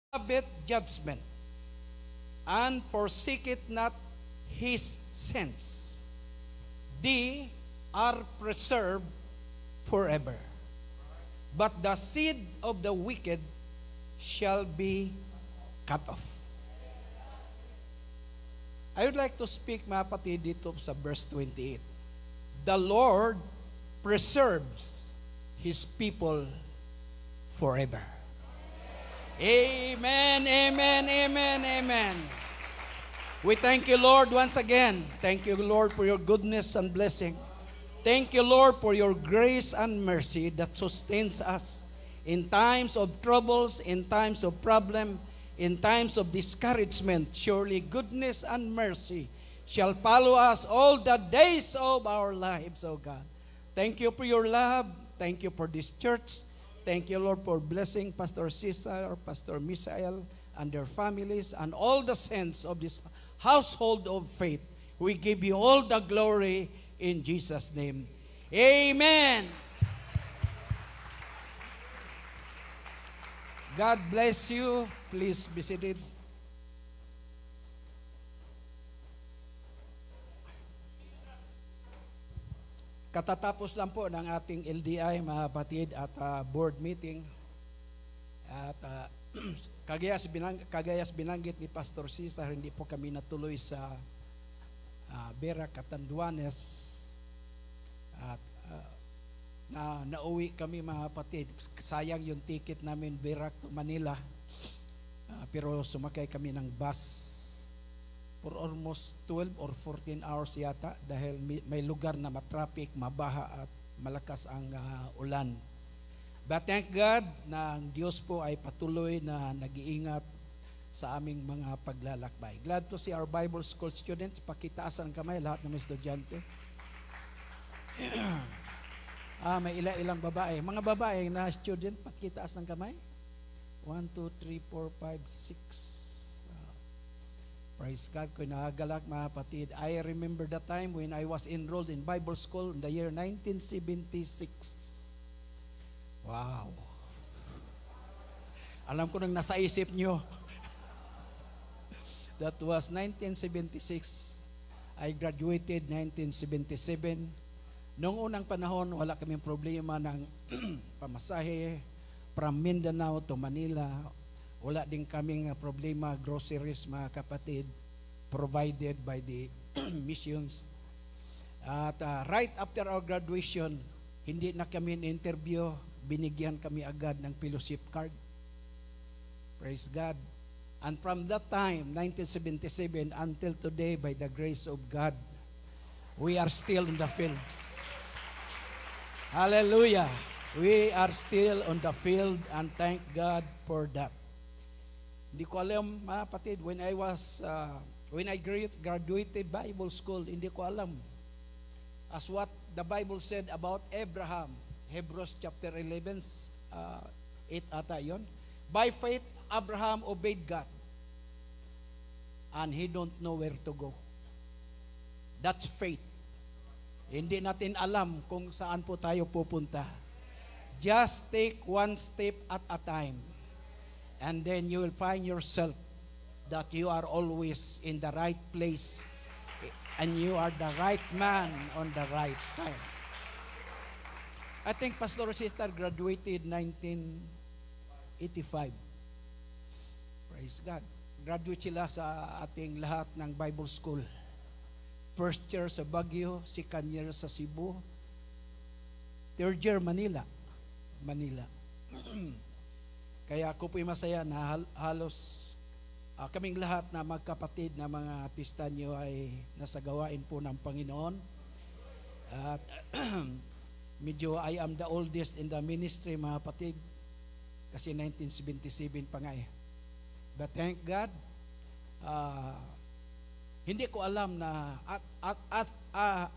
loveth judgment, and forsaketh not his sins. They are preserved forever. But the seed of the wicked shall be cut off. I would like to speak, mga kapatid, dito sa verse 28. The Lord preserves His people forever. Amen, amen, amen, amen. We thank you, Lord, once again. Thank you, Lord, for your goodness and blessing. Thank you, Lord, for your grace and mercy that sustains us in times of troubles, in times of problem, in times of discouragement. Surely goodness and mercy shall follow us all the days of our lives, O God. Thank you for your love. Thank you for this church. Thank you, Lord, for blessing Pastor Cesar, Pastor Misael, and their families, and all the saints of this household of faith. We give you all the glory in Jesus' name. Amen. God bless you. Please be seated. Katatapos lang po ng ating LDI, mga kapatid, at board meeting. At kagayas binanggit ni Pastor Cesar, hindi po kami natuloy sa Vera, Catanduanes. At nauwi kami, mga kapatid. Sayang yung ticket namin, Vera to Manila. Pero sumakay kami ng bus for almost 12 or 14 hours yata dahil may lugar na matraffic, mabaha at malakas ang ulan. But thank God na ang Diyos po ay patuloy na nag-iingat sa aming mga paglalakbay. Glad to see our Bible School students. Pakitaas ang kamay, lahat ng mga estudyante. May ilang babae. Mga babae na student, pakitaas ng kamay. 1, 2, 3, 4, 5, 6. Praise God, kung nakagalak, mga kapatid. I remember the time when I was enrolled in Bible school in the year 1976. Wow. Alam ko nang nasa isip nyo. That was 1976. I graduated 1977. Noong unang panahon, wala kaming problema ng pamasahe from Mindanao to Manila. Wala din kaming problema, groceries, mga kapatid, provided by the missions. At right after our graduation, hindi na kami in-interview, binigyan kami agad ng fellowship card. Praise God. And from that time, 1977, until today, by the grace of God, we are still in the field. Hallelujah. We are still on the field, and thank God for that. Hindi ko alam, mga kapatid, when I graduated Bible school, hindi ko alam as what the Bible said about Abraham. Hebrews chapter 11, 8 ata yun. By faith, Abraham obeyed God, and he don't know where to go. That's faith. Hindi natin alam kung saan po tayo pupunta. Just take one step at a time. And then you will find yourself that you are always in the right place and you are the right man on the right time. I think Pastor Sister graduated 1985. Praise God. Graduate sila sa ating lahat ng Bible School. First year sa Baguio, second year sa Cebu, third year Manila. Kaya ako po'y masaya na halos kaming lahat na magkapatid na mga pista niyo ay nasa gawain po ng Panginoon. At medyo I am the oldest in the ministry, mga kapatid, kasi 1977 pa nga eh. But thank God, hindi ko alam na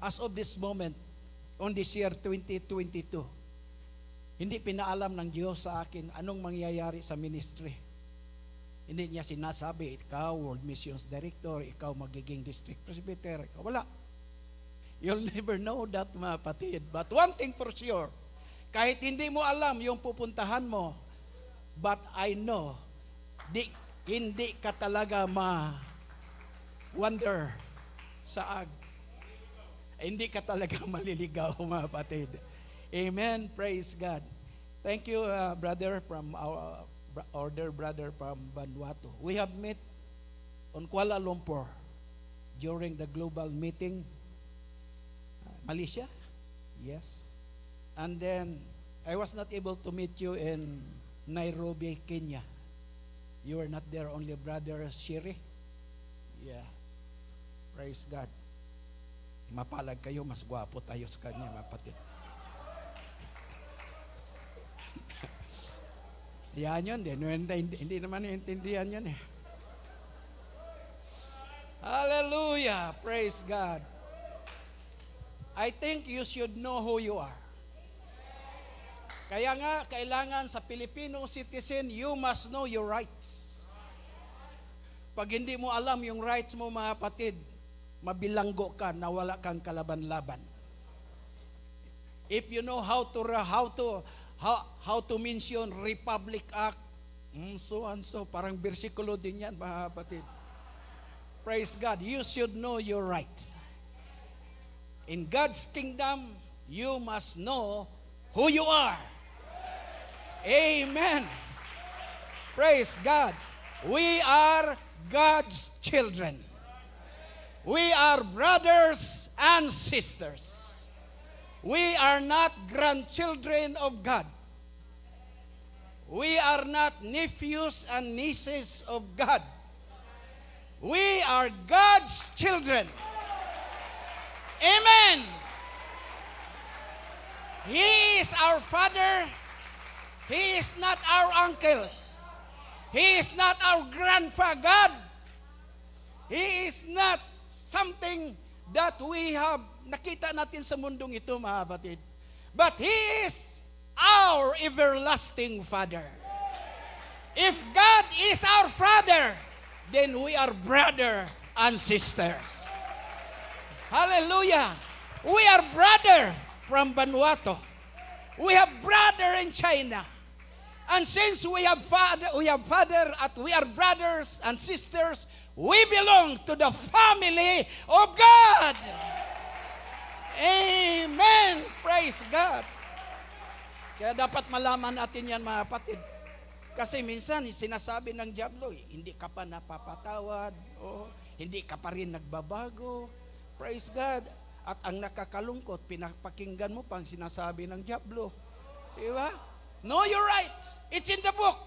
as of this moment, on this year 2022, hindi pinaalam ng Diyos sa akin anong mangyayari sa ministry. Hindi niya sinasabi, ikaw World Missions Director, ikaw magiging District Presbyter, ikaw wala. You'll never know that, mga kapatid. But one thing for sure, kahit hindi mo alam yung pupuntahan mo, but I know hindi ka talaga ma-wonder saag. Hindi ka talaga maliligaw, mga kapatid. Amen. Praise God. Thank you, brother from our order brother from Vanuatu. We have met on Kuala Lumpur during the global meeting. Malaysia? Yes. And then I was not able to meet you in Nairobi, Kenya. You were not there, only brother Shiri. Yeah. Praise God. Mapalag kayo, mas gwapo tayo sa kanya, mapatid. Yan yun din. Hindi naman intindihan yan eh. Hallelujah. Praise God. I think you should know who you are. Kaya nga, kailangan sa Filipino citizen, you must know your rights. Pag hindi mo alam yung rights mo, mga kapatid, mabilanggo ka na wala kang kalaban-laban. If you know how to mention Republic Act, so and so, parang bersikulo din yan, mga kapatid. Praise God. You should know your rights. In God's kingdom, you must know who you are. Amen. Praise God. We are God's children. We are brothers and sisters. We are not grandchildren of God. We are not nephews and nieces of God. We are God's children. Amen. He is our Father. He is not our uncle. He is not our grandfather. He is not something that we have nakita natin sa mundong ito, mga kapatid. But He is our everlasting Father. If God is our Father, then we are brother and sisters. Hallelujah. We are brother from Vanuatu. We have brother in China. And since we have father and we are brothers and sisters, we belong to the family of God. Amen. Praise God. Kaya dapat malaman natin yan, mga kapatid. Kasi minsan sinasabi ng diablo, hindi ka pa napapatawad, hindi ka pa rin nagbabago. Praise God. At ang nakakalungkot, pinapakinggan mo pang sinasabi ng diablo. Diba? Know your rights. It's in the book.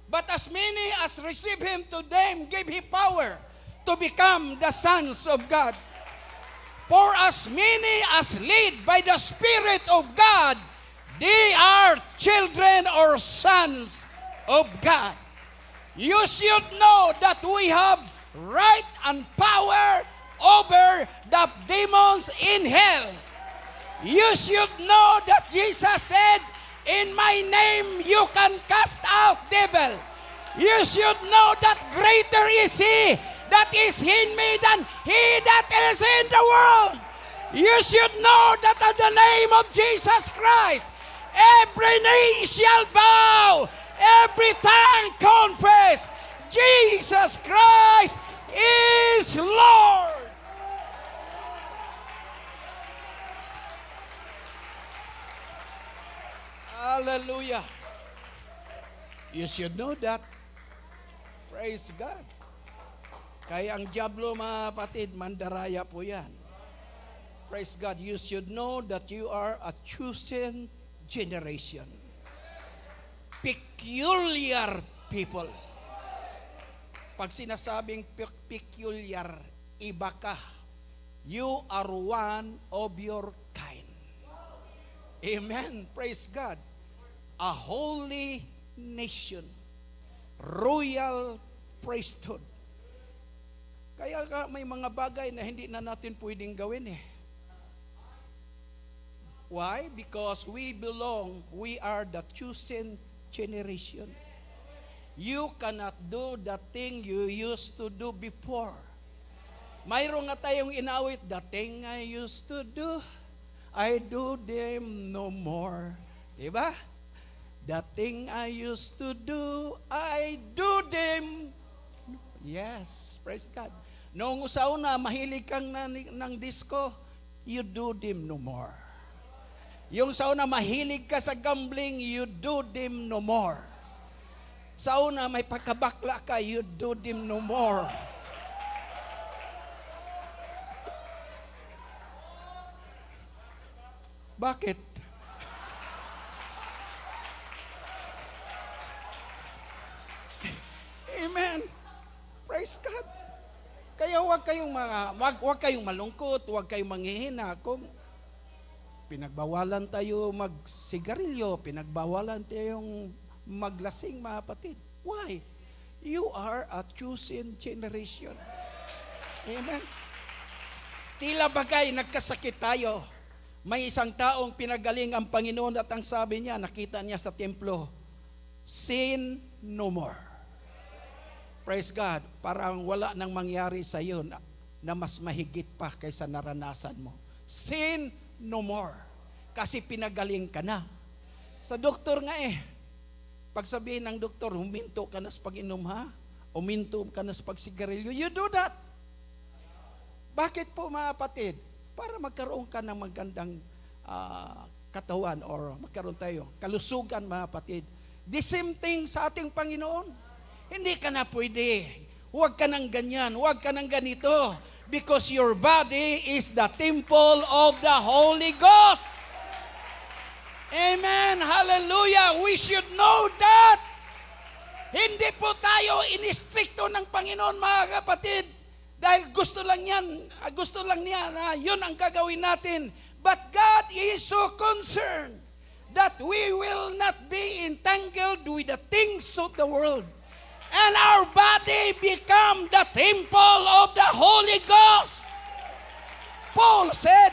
But as many as receive Him, to them give He power to become the sons of God. For as many as lead by the Spirit of God, they are children or sons of God. You should know that we have right and power over the demons in hell. You should know that Jesus said, in my name you can cast out devil. You should know that greater is He that is in me than he that is in the world. You should know that at the name of Jesus Christ, every knee shall bow, every tongue confess, Jesus Christ is Lord. Hallelujah. You should know that. Praise God. Kaya ang diablo, mga kapatid, mandaraya po yan. Praise God. You should know that you are a chosen generation. Peculiar people. Pag sinasabing peculiar, iba ka. You are one of your kind. Amen. Praise God. A holy nation, royal priesthood. Kaya may mga bagay na hindi na natin pwedeng gawin eh. Why? Because we are the chosen generation. You cannot do the thing you used to do before. Mayroon nga tayong inawit, the thing I used to do, I do them no more. Diba? The thing I used to do, I do them. Yes, praise God. Noong una, mahilig kang ng disco, you do them no more. Yung sa una, mahilig ka sa gambling, you do them no more. Sa una, may pagkabakla ka, you do them no more. Bakit? Amen. Praise God. Kaya huwag kayong malungkot, huwag kayong manghihina kung pinagbawalan tayo magsigarilyo, pinagbawalan tayong maglasing, mga kapatid. Why? You are a chosen generation. Amen. Tila bagay nagkasakit tayo. May isang taong pinagaling ang Panginoon at ang sabi niya, nakita niya sa templo, sin no more. Praise God. Parang wala nang mangyari sa iyo na mas mahigit pa kaysa naranasan mo. Sin no more. Kasi pinagaling ka na. Sa doktor nga pag sabihin ng doktor, huminto ka na sa pag-inom ha? Uminto ka na sa pagsigarilyo. You do that. Bakit po, mga kapatid? Para magkaroon ka ng magandang katawan or magkaroon tayo kalusugan, mga kapatid. The same thing sa ating Panginoon. Hindi ka na pwede. Huwag ka ng ganyan. Huwag ka ng ganito. Because your body is the temple of the Holy Ghost. Amen. Hallelujah. We should know that. Hindi po tayo inistrikto ng Panginoon, mga kapatid. Dahil gusto lang niya na yun ang gagawin natin. But God is so concerned that we will not be entangled with the things of the world. And our body become the temple of the Holy Ghost. Paul said,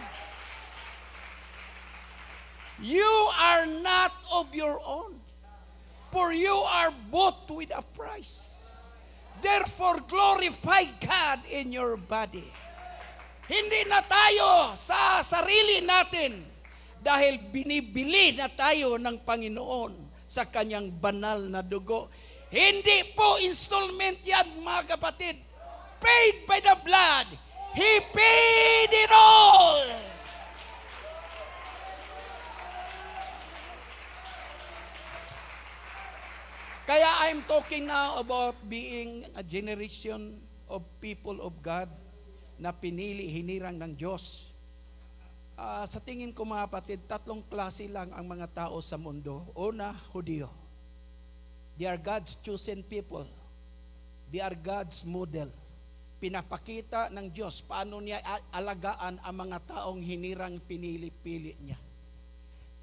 you are not of your own, for you are bought with a price. Therefore, glorify God in your body. Hindi na tayo sa sarili natin dahil binibili na tayo ng Panginoon sa kanyang banal na dugo. Hindi po installment yan, mga kapatid. Paid by the blood. He paid it all. Kaya I'm talking now about being a generation of people of God na pinili, hinirang ng Diyos. Sa tingin ko, mga kapatid, tatlong klase lang ang mga tao sa mundo. Una, Hudyo. They are God's chosen people. They are God's model. Pinapakita ng Diyos paano niya alagaan ang mga taong hinirang pinili-pili niya.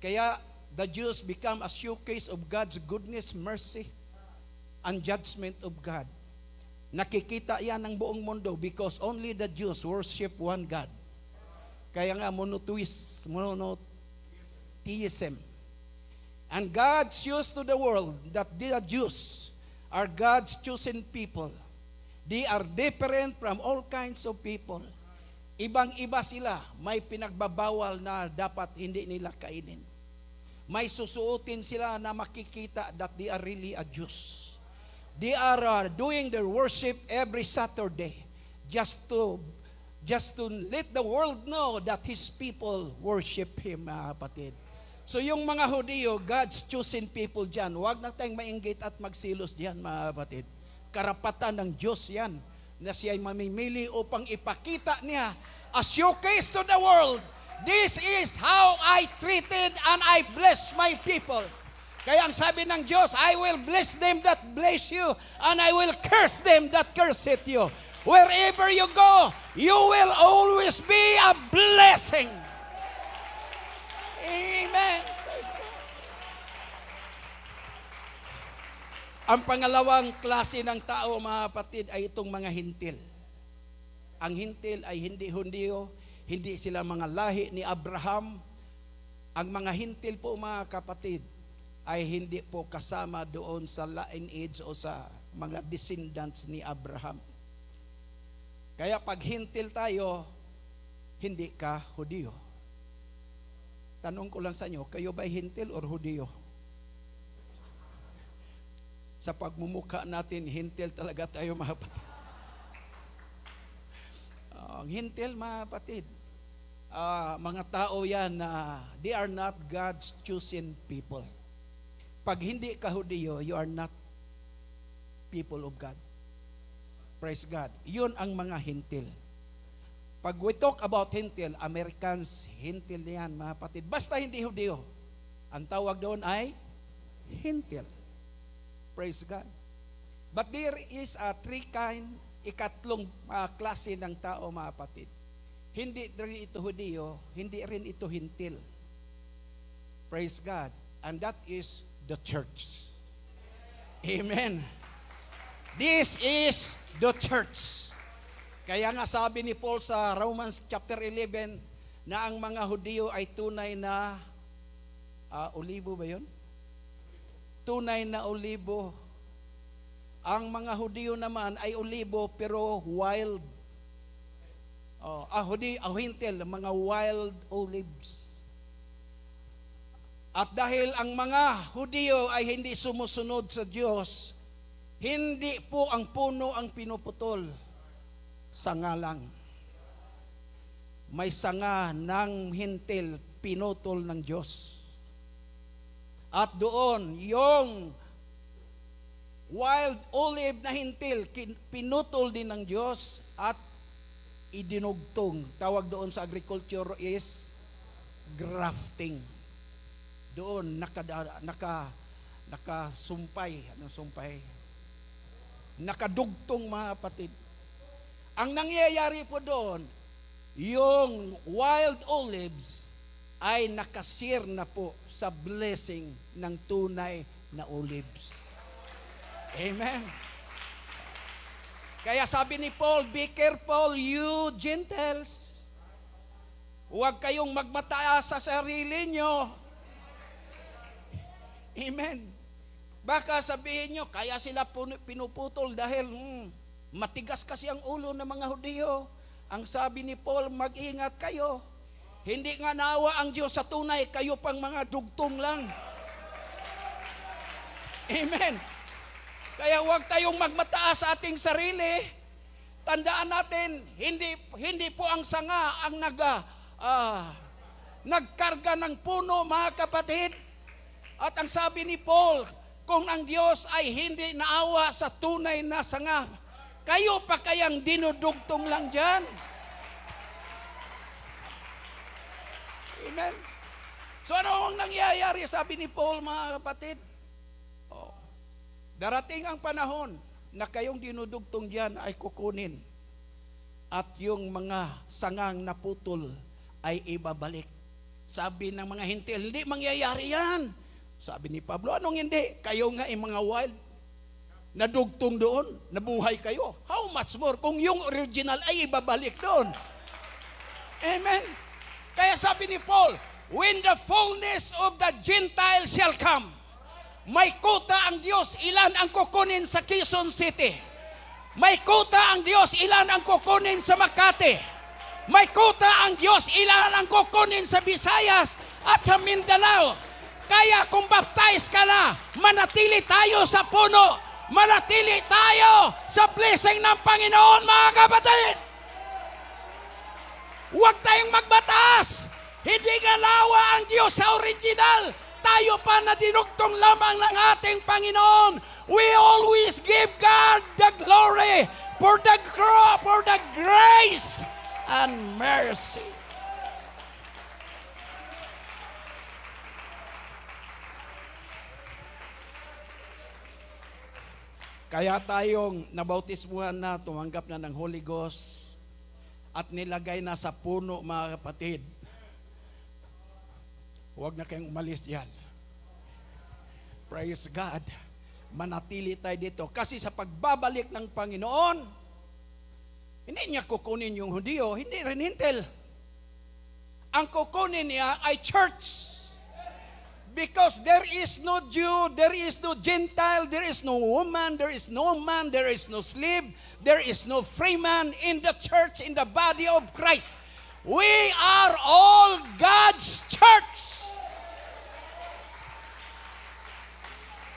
Kaya the Jews become a showcase of God's goodness, mercy, and judgment of God. Nakikita yan ng buong mundo because only the Jews worship one God. Kaya nga monotheism. And God shows to the world that the Jews are God's chosen people. They are different from all kinds of people. Ibang-iba sila. May pinagbabawal na dapat hindi nila kainin. May susuotin sila na makikita that they are really a Jews. They are doing their worship every Saturday just to let the world know that His people worship Him, mga kapatid. So yung mga Hudyo, God's chosen people dyan, huwag na tayong mainggit at magsilos dyan, mga kapatid. Karapatan ng Diyos yan, na siya ay mamimili upang ipakita niya a showcase to the world. This is how I treated and I bless my people. Kaya ang sabi ng Diyos, I will bless them that bless you, and I will curse them that curseth you. Wherever you go, you will always be a blessing. Amen. Ang pangalawang klase ng tao, mga kapatid, ay itong mga hintil. Ang hintil ay hindi Hudyo, hindi sila mga lahi ni Abraham. Ang mga hintil po, mga kapatid, ay hindi po kasama doon sa lineage o sa mga descendants ni Abraham. Kaya pag hintil tayo, hindi ka Hudyo. Tanong ko lang sa inyo, kayo ba'y hintil or Hudyo? Sa pagmumukha natin, hintil talaga tayo, mga kapatid. Ang hintil, mga kapatid, mga tao yan na they are not God's chosen people. Pag hindi ka Hudiyo, you are not people of God. Praise God. Yun ang mga hintil. Pag we talk about hintil, Americans, hintil yan, mga kapatid. Basta hindi Hudiyo, ang tawag doon ay hintil. Praise God. But there is a ikatlong klase ng tao, mga kapatid. Hindi rin ito Hudiyo, hindi rin ito hintil. Praise God. And that is the church. Amen. This is the church. Kaya nga sabi ni Paul sa Romans chapter 11 na ang mga Hudiyo ay tunay na olibo ba yun? Tunay na olibo. Ang mga Hudiyo naman ay olibo pero wild. Hintil, mga wild olives. At dahil ang mga Hudiyo ay hindi sumusunod sa Diyos, hindi po ang puno ang pinuputol. Sanga lang. May sanga ng hintil pinutol ng Diyos. At doon, yung wild olive na hintil, pinutol din ng Diyos at idinugtong. Tawag doon sa agriculture is grafting. Doon nakasumpay. Anong sumpay? Nakadugtong, mga kapatid. Ang nangyayari po doon, yung wild olives ay nakasir na po sa blessing ng tunay na olives. Amen. Kaya sabi ni Paul, be careful you Gentiles. Huwag kayong magmataas sa sarili nyo. Amen. Baka sabihin nyo, kaya sila pinuputol dahil matigas kasi ang ulo ng mga Hudiyo. Ang sabi ni Paul, mag-ingat kayo. Hindi nga naawa ang Diyos sa tunay, kayo pang mga dugtong lang. Amen. Kaya huwag tayong magmataas sa ating sarili. Tandaan natin, hindi po ang sanga ang nagkarga ng puno, mga kapatid. At ang sabi ni Paul, kung ang Diyos ay hindi naawa sa tunay na sanga, kayo pa kayang dinudugtong lang dyan. Amen. So ano ang nangyayari, sabi ni Paul, mga kapatid? Darating ang panahon na kayong dinudugtong dyan ay kukunin at yung mga sangang naputol ay ibabalik. Sabi ng mga hintil, hindi mangyayari yan. Sabi ni Pablo, anong hindi? Kayo nga ay mga wild. Nadugtong doon, nabuhay kayo. How much more kung yung original ay ibabalik doon? Amen. Kaya sabi ni Paul, when the fullness of the Gentiles shall come, may kuta ang Diyos, ilan ang kukunin sa Quezon City? May kuta ang Diyos, ilan ang kukunin sa Makati? May kuta ang Diyos, ilan ang kukunin sa Visayas at sa Mindanao? Kaya kung baptize ka na, manatili tayo sa puno, manatili tayo sa blessing ng Panginoon, mga kapatid. Huwag tayong magbataas. Hindi nga nawa ang Diyos sa original. Tayo pa na dinugtong lamang ng ating Panginoon. We always give God the glory for the grace and mercy. Kaya tayong nabautismuhan na, tumanggap na ng Holy Ghost at nilagay na sa puno, mga kapatid. Huwag na kayong umalis diyan. Praise God. Manatili tayo dito. Kasi sa pagbabalik ng Panginoon, hindi niya kukunin yung Hudiyo, hindi rin hintil. Ang kukunin niya ay church. Because there is no Jew, there is no Gentile, there is no woman, there is no man, there is no slave, there is no free man in the church, in the body of Christ. We are all God's church.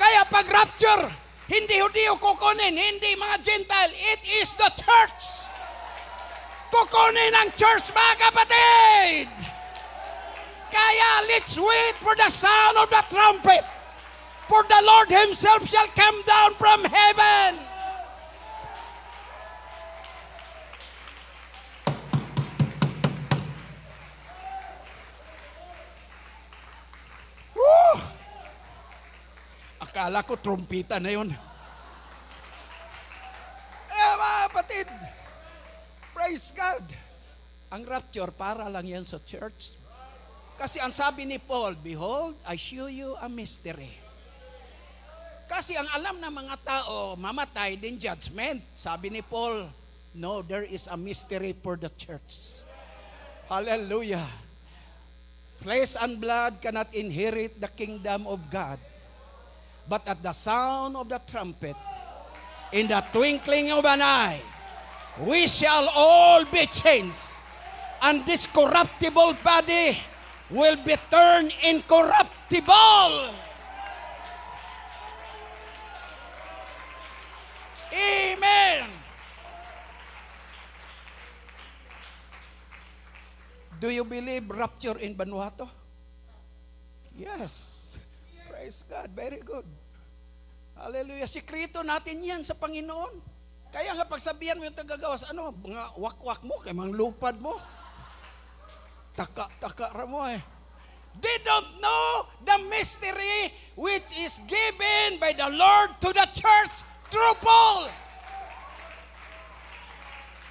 Kaya pag rapture, Hindi Hudyo kukunin, hindi mga Gentile. It is the church. Kukunin ang church, mga kapatid. Kaya let's wait for the sound of the trumpet. For the Lord Himself shall come down from heaven. Woo! Akala ko trumpita na yun. Mga kapatid, praise God. Ang rapture, para lang yan sa church. Kasi ang sabi ni Paul, behold, I show you a mystery. Kasi ang alam ng mga tao, mamatay din judgment. Sabi ni Paul, no, there is a mystery for the church. Hallelujah. Flesh and blood cannot inherit the kingdom of God. But at the sound of the trumpet, in the twinkling of an eye, we shall all be changed. And this corruptible body will be turned incorruptible. Amen. Do you believe rapture in Vanuatu? Yes. Praise God. Very good. Hallelujah. Sikrito natin yan sa Panginoon. Kaya nga pagsabihan mo yung tagagawas, ano, mga wakwak mo, kay mga lupad mo. Taka mo eh. They don't know the mystery which is given by the Lord to the church through Paul.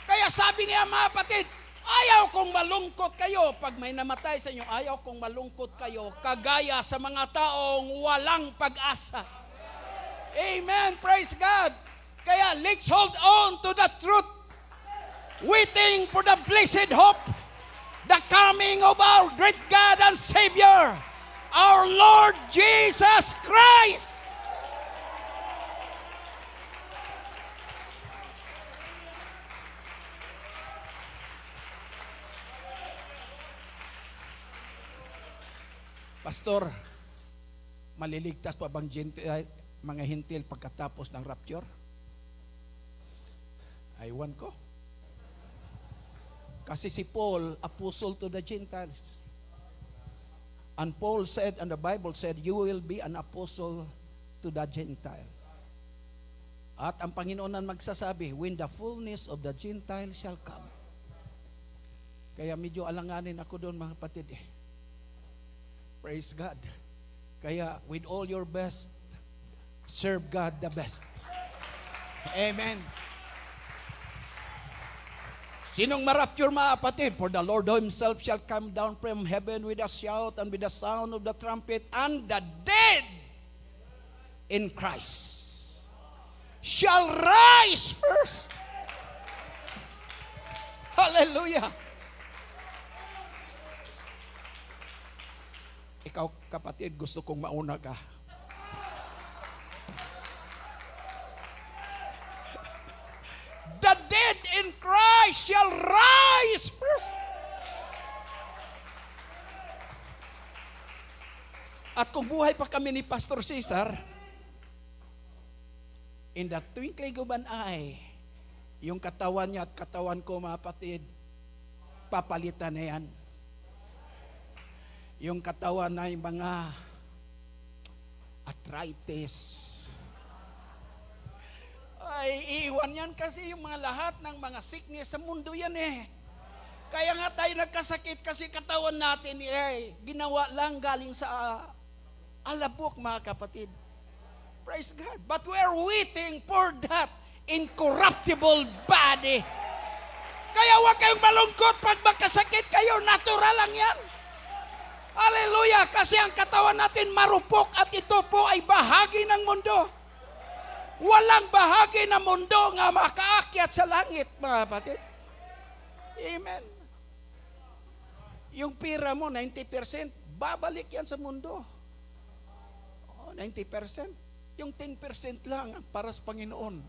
Kaya sabi niya, mga kapatid, ayaw kong malungkot kayo. Pag may namatay sa inyo, ayaw kong malungkot kayo kagaya sa mga taong walang pag-asa. Amen. Praise God. Kaya let's hold on to the truth, waiting for the blessed hope, the coming of our great God and Savior, our Lord Jesus Christ. Pastor, maliligtas pa bang mga hintil pagkatapos ng rapture? Aywan ko. Kasi si Paul, apostle to the Gentiles. And Paul said, and the Bible said, you will be an apostle to the Gentile. At ang Panginoon ang magsasabi, when the fullness of the Gentile shall come. Kaya medyo alanganin ako doon, mga kapatid eh. Praise God. Kaya with all your best, serve God the best. Amen. Sinong marapture, mga kapatid? For the Lord Himself shall come down from heaven with a shout and with the sound of the trumpet, and the dead in Christ shall rise first. Hallelujah. Ikaw, kapatid, gusto kong mauna ka. The dead in Christ shall rise first. At kung buhay pa kami ni Pastor Cesar, in the twinkling of an eye, yung katawan niya at katawan ko, mga kapatid, papalitan na yan. Yung katawan na yung mga arthritis, ay iwan yan kasi yung mga lahat ng mga sickness sa mundo yan eh. Kaya nga tayo nagkasakit kasi katawan natin eh, ginawa lang galing sa alabok, mga kapatid. Praise God. But we are waiting for that incorruptible body. Kaya huwag kayong malungkot pag magkasakit kayo, natural lang yan. Hallelujah! Kasi ang katawan natin marupok at ito po ay bahagi ng mundo. Walang bahagi ng mundo nga makaakyat sa langit, mga kapatid. Amen. Yung pira mo, 90%, babalik yan sa mundo. 90%. Yung 10% lang para sa Panginoon.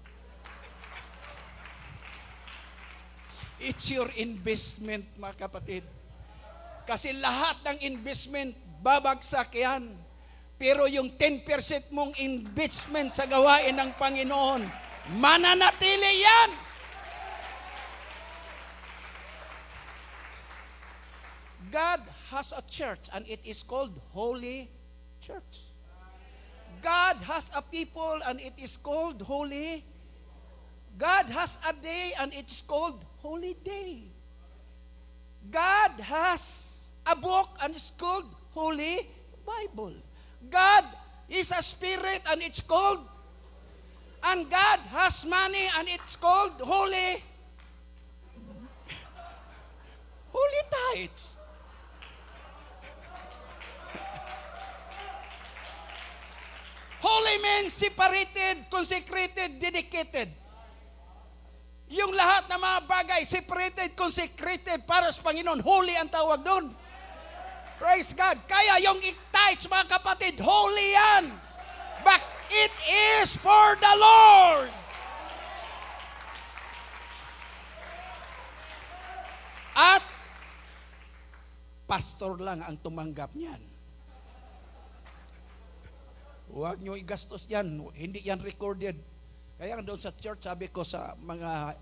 It's your investment, mga kapatid. Kasi lahat ng investment, babagsak yan. Pero yung 10% mong investment sa gawain ng Panginoon, mananatili yan. God has a church and it is called Holy Church. God has a people and it is called Holy. God has a day and it is called Holy Day. God has a book and it's called Holy Bible. God is a spirit and it's called, and God has money and it's called Holy Tithes. Holy means separated, consecrated, dedicated. Yung lahat ng mga bagay, separated, consecrated para sa Panginoon. Holy ang tawag doon. Praise God. Kaya yung tithes, mga kapatid, holy yan. But it is for the Lord. At pastor lang ang tumanggap niyan. Huwag nyo igastos yan. Hindi yan recorded. Kaya doon sa church, sabi ko sa mga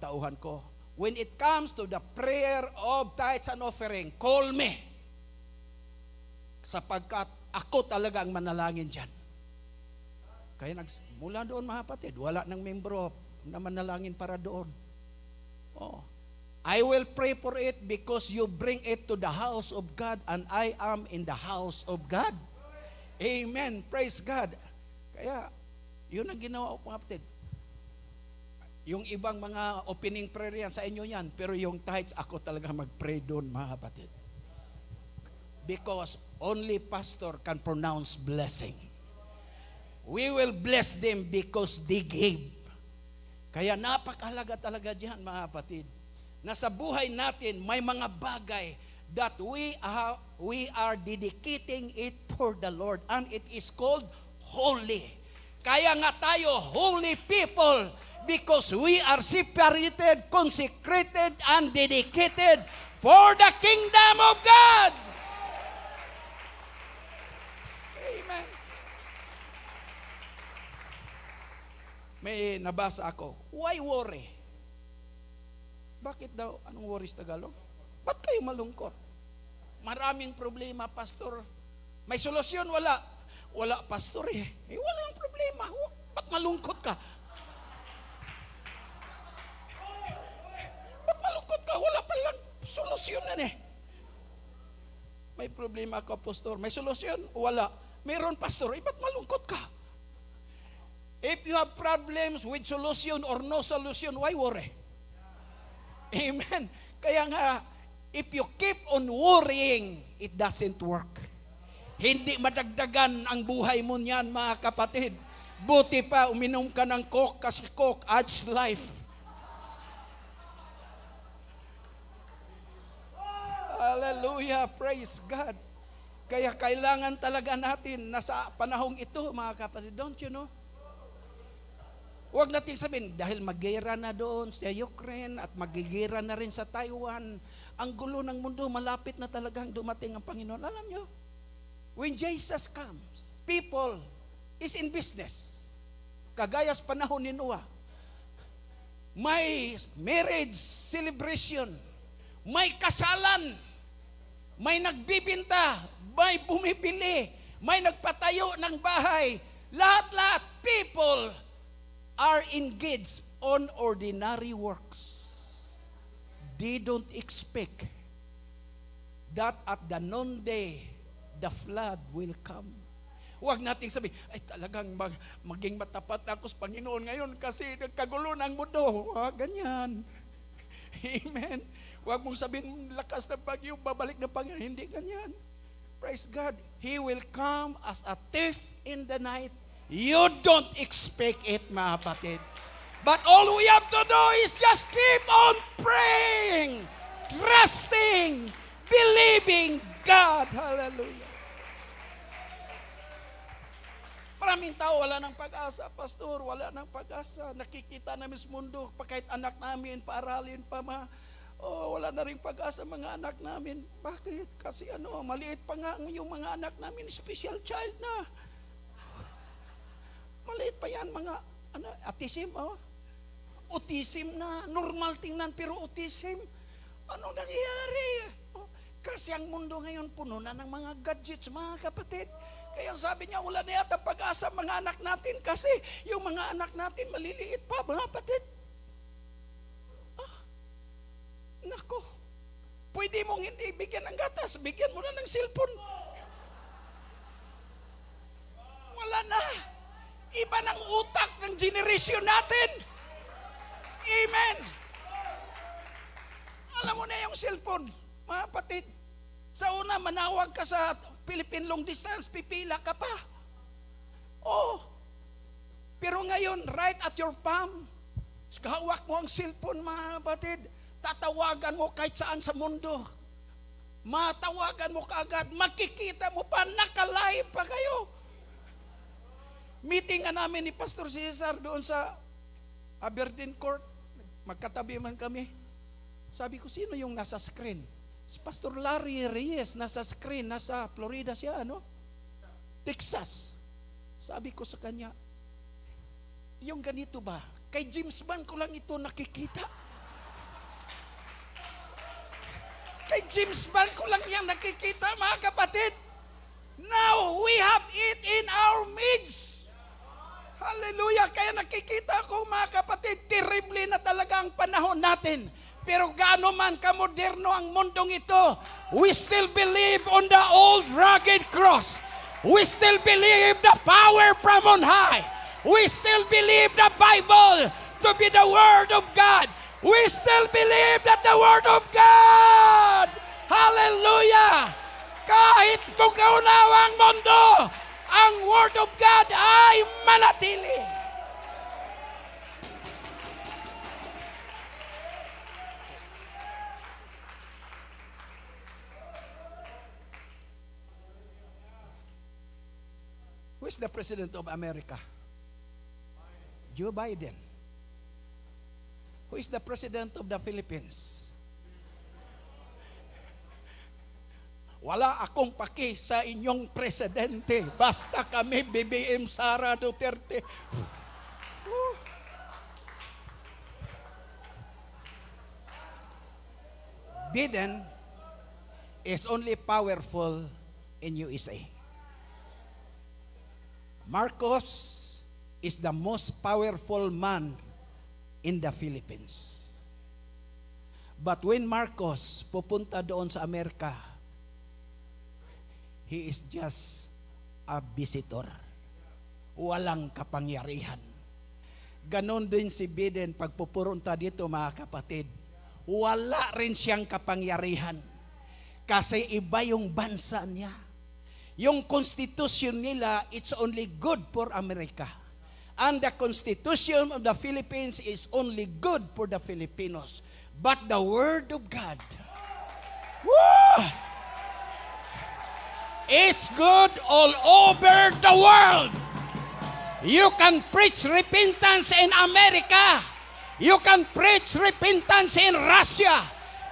tauhan ko, when it comes to the prayer of tithes and offering, call me. Sapagkat ako talaga ang manalangin dyan. Kaya mula doon, mga kapatid, wala nang membro na manalangin para doon. Oh. I will pray for it because you bring it to the house of God and I am in the house of God. Amen. Praise God. Kaya, yun ang ginawa ko, mga kapatid. Yung ibang mga opening prayer yan, sa inyo yan. Pero yung tithes, ako talaga mag-pray doon, mga kapatid. Because only pastor can pronounce blessing. We will bless them because they gave. Kaya napakahalaga talaga diyan, mga kapatid. Na sa buhay natin, may mga bagay that we are dedicating it for the Lord. And it is called holy. Kaya nga tayo, holy people, because we are separated, consecrated, and dedicated for the kingdom of God. Amen. May nabasa ako, why worry? Bakit daw? Anong worry sa Tagalog? Ba't kayo malungkot? Maraming problema, pastor. May solusyon? Wala. Wala, pastor eh. Walang problema. Ba't malungkot ka? Ba't malungkot ka? Wala palang solusyon na eh. May problema ka, pastor. May solusyon? Wala. Meron, pastor. Ba't malungkot ka? If you have problems with solution or no solution, why worry? Amen. Kaya nga, if you keep on worrying, it doesn't work. Hindi madagdagan ang buhay mo niyan, mga kapatid. Buti pa, uminom ka ng Coke kasi Coke adds life. Hallelujah, praise God. Kaya kailangan talaga natin na sa panahong ito, mga kapatid, don't you know? Huwag natin sabihin, dahil mag-gera na doon sa Ukraine at mag-gera na rin sa Taiwan, ang gulo ng mundo, malapit na talagang dumating ang Panginoon. Alam nyo, when Jesus comes, people is in business. Kagaya sa panahon ni Noah, may marriage celebration, may kasalan, may nagbibinta, may bumibili, may nagpatayo ng bahay. Lahat-lahat, people are engaged on ordinary works. They don't expect that at the noonday, the flood will come. Huwag nating sabihin, ay talagang maging matapat ako sa Panginoon ngayon kasi nagkagulo ng mundo. Ganyan. Amen. Huwag mong sabihin, lakas ng bagyo, babalik ng Panginoon. Hindi ganyan. Praise God. He will come as a thief in the night. You don't expect it, mga kapatid. But all we have to do is just keep on praying, trusting, believing God. Hallelujah. Maraming tao, wala ng pag-asa, pastor, wala ng pag-asa. Nakikita namin sa mundo, kahit anak namin, paaralin pa Oh, wala na rin pag-asa mga anak namin. Bakit? Kasi maliit pa nga yung mga anak namin, special child na. Maliit pa yan, mga autism, autism na, normal tingnan pero autism. Ano nangyayari? Kasi ang mundo ngayon puno na ng mga gadgets, mga kapatid. Kaya sabi niya, wala na yata pag-asa mga anak natin kasi yung mga anak natin maliliit pa, mga kapatid. Nako, pwede mong hindi bigyan ng gatas, bigyan mo na ng cellphone. Wala na. Iba ng utak ng generation natin. Amen. Alam mo na yung cellphone, mga kapatid. Sa una, manawag ka sa Philippine long distance, pipila ka pa. Oh, pero ngayon, right at your palm, hawak mo ang cellphone, mga kapatid. Tatawagan mo kahit saan sa mundo. Matawagan mo kaagad. Makikita mo pa, nakalive pa kayo. Meeting nga namin ni Pastor Cesar doon sa Aberdeen Court. Magkatabi man kami. Sabi ko, sino yung nasa screen? Si Pastor Larry Reyes, nasa screen, nasa Florida siya, Texas. Sabi ko sa kanya, yung ganito ba? Kay James Bond ko lang ito nakikita. Kay James Bond ko lang yan nakikita, mga kapatid. Now, we have it in our midst. Hallelujah. Kaya nakikita ko, mga kapatid, terrible na talaga ang panahon natin. Pero gaano man kamoderno ang mundong ito, we still believe on the old rugged cross. We still believe the power from on high. We still believe the Bible to be the Word of God. We still believe that the Word of God, hallelujah, kahit bugaw-naw ang mundo, ang Word of God ay manatili. Who is the President of America? Joe Biden. Who is the President of the Philippines? Wala akong paki sa inyong presidente. Basta kami BBM Sara Duterte. Biden is only powerful in USA. Marcos is the most powerful man in the Philippines. But when Marcos pupunta doon sa Amerika, he is just a visitor. Walang kapangyarihan. Ganon din si Biden pag pupunta dito, mga kapatid. Wala rin siyang kapangyarihan. Kasi iba yung bansa niya. Yung constitution nila, it's only good for America. And the Constitution of the Philippines is only good for the Filipinos. But the Word of God, woo, it's good all over the world. You can preach repentance in America. You can preach repentance in Russia.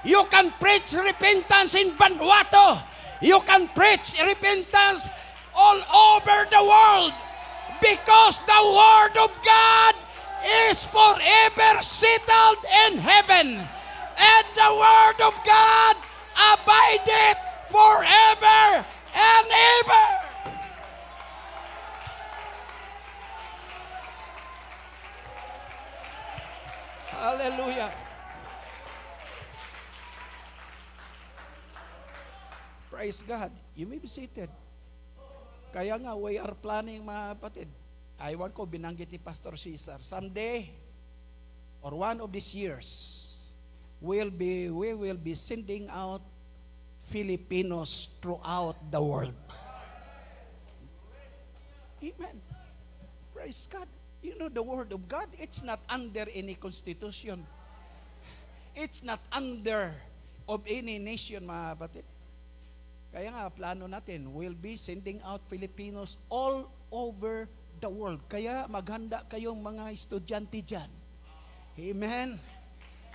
You can preach repentance in Vanuatu. You can preach repentance all over the world. Because the Word of God is forever settled in heaven. And the Word of God abideth forever and ever. Hallelujah. Praise God. You may be seated. Kaya nga, we are planning, mga kapatid. Aywan ko, binanggit ni Pastor Cesar. Someday, or one of these years, we will be sending out Filipinos throughout the world. Amen. Praise God. You know, the Word of God, it's not under any constitution. It's not under of any nation, mga kapatid. Kaya nga, plano natin, we'll be sending out Filipinos all over the world. Kaya maghanda kayong mga estudyante dyan. Amen.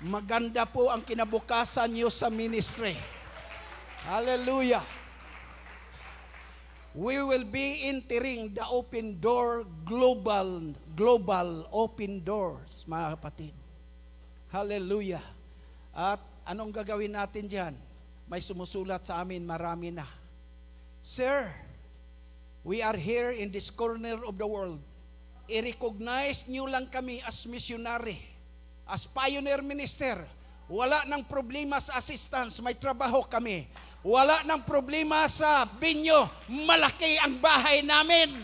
maganda po ang kinabukasan niyo sa ministry. Hallelujah. We will be entering the open door, global open doors, mga kapatid. Hallelujah. At anong gagawin natin diyan? May sumusulat sa amin, marami na. Sir, we are here in this corner of the world. I-recognize nyo lang kami as missionary, as pioneer minister. Wala nang problema sa assistance, may trabaho kami. Wala nang problema sa binyo, malaki ang bahay namin.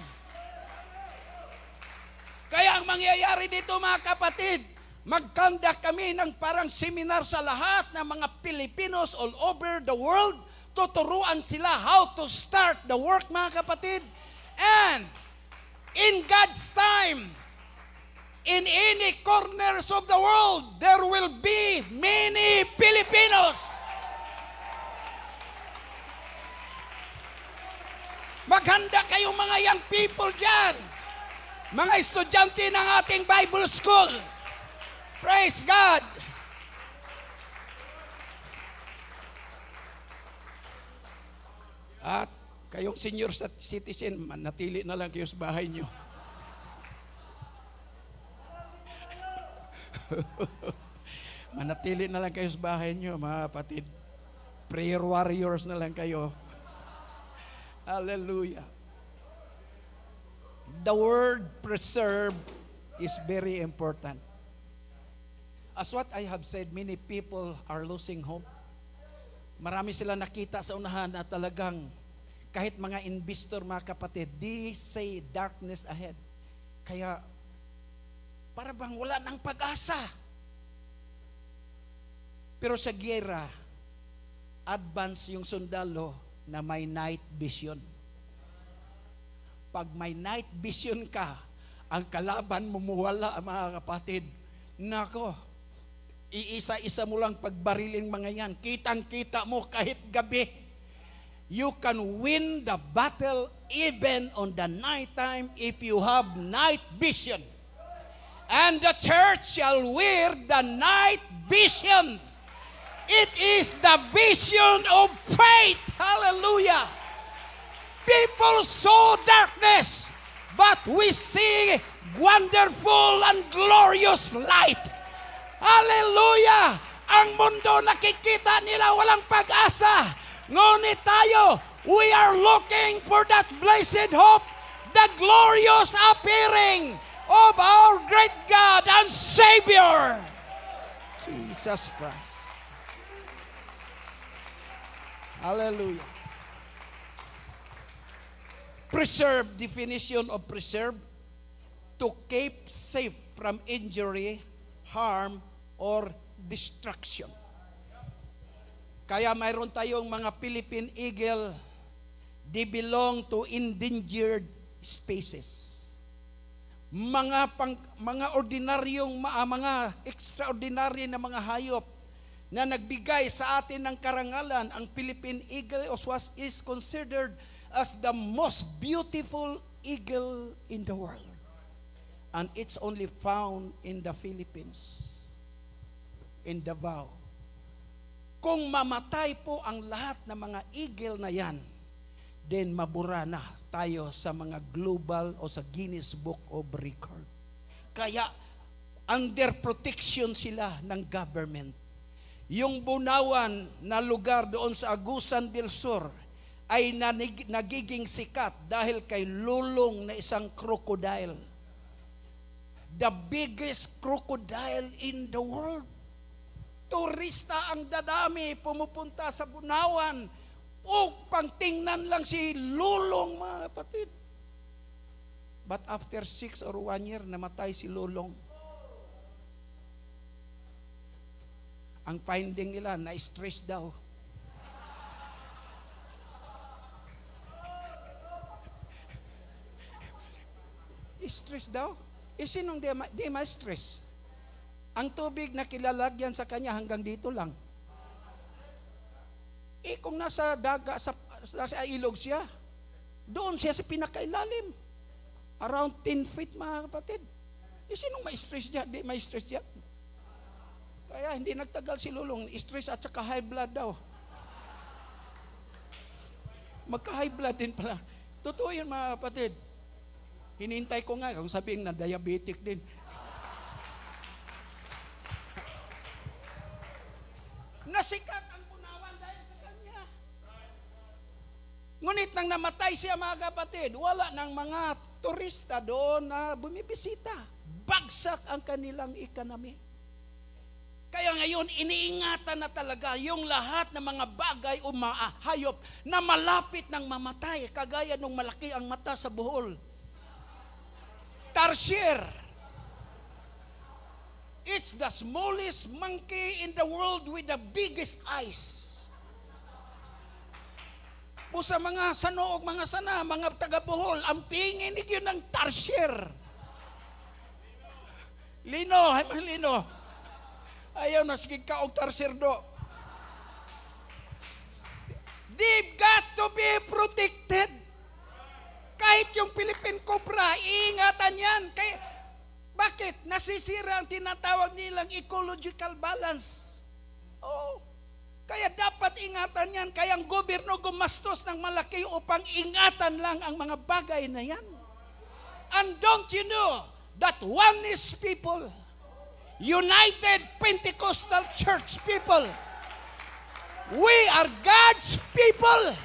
Kaya ang mangyayari dito, mga kapatid, mag-conduct kami ng parang seminar sa lahat ng mga Pilipinos all over the world. Tuturuan sila how to start the work, mga kapatid. And in God's time, in any corners of the world, there will be many Filipinos. Maghanda kayong mga young people dyan, mga estudyante ng ating Bible School. Praise God! At kayong senior citizen, manatili na lang kayo sa bahay nyo. Manatili na lang kayo sa bahay nyo, mga kapatid. Prayer warriors na lang kayo. Hallelujah. The word preserve is very important. As what I have said, many people are losing hope. Marami sila nakita sa unahan na talagang kahit mga investor, mga kapatid, they say darkness ahead. Kaya para bang wala nang pag-asa. Pero sa giyera, advance yung sundalo na may night vision. Pag may night vision ka, ang kalaban mo mawala, mga kapatid. Nako, iisa-isa mo lang pagbariling mga yan. Kitang-kita mo kahit gabi. You can win the battle even on the night time if you have night vision. And the church shall wear the night vision. It is the vision of faith. Hallelujah. People saw darkness, but we see wonderful and glorious light. Hallelujah! Ang mundo nakikita nila walang pag-asa. Ngunit tayo, we are looking for that blessed hope, the glorious appearing of our great God and Savior, Jesus Christ. Hallelujah. Preserve, definition of preserve, to keep safe from injury, harm, or destruction. Kaya mayroon tayong mga Philippine eagle, they belong to endangered species. Mga ordinaryong, mga extraordinary na mga hayop na nagbigay sa atin ng karangalan. Ang Philippine eagle is considered as the most beautiful eagle in the world. And it's only found in the Philippines, in Davao. Kung mamatay po ang lahat ng mga eagle na yan, then mabura na tayo sa mga global o sa Guinness Book of Record. Kaya under protection sila ng government. Yung Bunawan na lugar doon sa Agusan del Sur ay nagiging sikat dahil kay lulong na isang crocodile. The biggest crocodile in the world. Turista ang dadami pumupunta sa Bunawan upang tingnan lang si lulong, mga kapatid. But after 6 or 1 year, namatay si lulong. Ang finding nila, na-stress daw. Stress daw? Sinong di ma-stress? Ang tubig na kilalagyan sa kanya hanggang dito lang. Kung nasa daga, sa ilog siya, doon siya sa pinakailalim. Around 10 feet, mga kapatid. Sinong ma-stress diyan? Di ma-stress diyan. Kaya hindi nagtagal si Lulong, stress at saka high blood daw. Magka-high blood din pala. Totoo yun mga kapatid. Hinintay ko nga kung sabihin na diabetic din. Nasikat ang punawan dahil sa kanya. Ngunit nang namatay siya mga kapatid, wala ng mga turista doon na bumibisita. Bagsak ang kanilang economy. Kaya ngayon, iniingatan na talaga yung lahat ng mga bagay o mga hayop na malapit ng mamatay, kagaya nung malaki ang mata sa Bohol. Tarsier. It's the smallest monkey in the world with the biggest eyes. O sa mga sanoog, mga sana, mga taga-Bohol, ang pinginig yun ng tarsier. Lino, Lino. Ayaw na, sige ka og tarsier do. They've got to be protected. Kahit yung Philippine Cobra, iingatan yan. Bakit? Nasisira ang tinatawag nilang ecological balance. Oh. Kaya dapat ingatan yan. Kaya ang gobyerno gumastos ng malaki upang ingatan lang ang mga bagay na yan. And don't you know that oneness people, United Pentecostal Church people, we are God's people.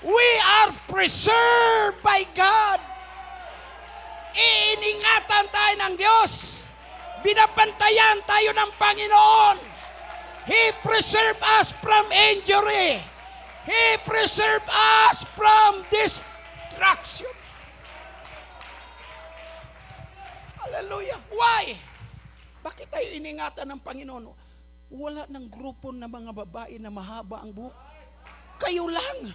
We are preserved by God. Iiningatan tayo ng Diyos. Binabantayan tayo ng Panginoon. He preserved us from injury. He preserved us from destruction. Hallelujah. Why? Bakit tayo iningatan ng Panginoon? Wala ng grupo ng mga babae na mahaba ang buhok. Kayo lang.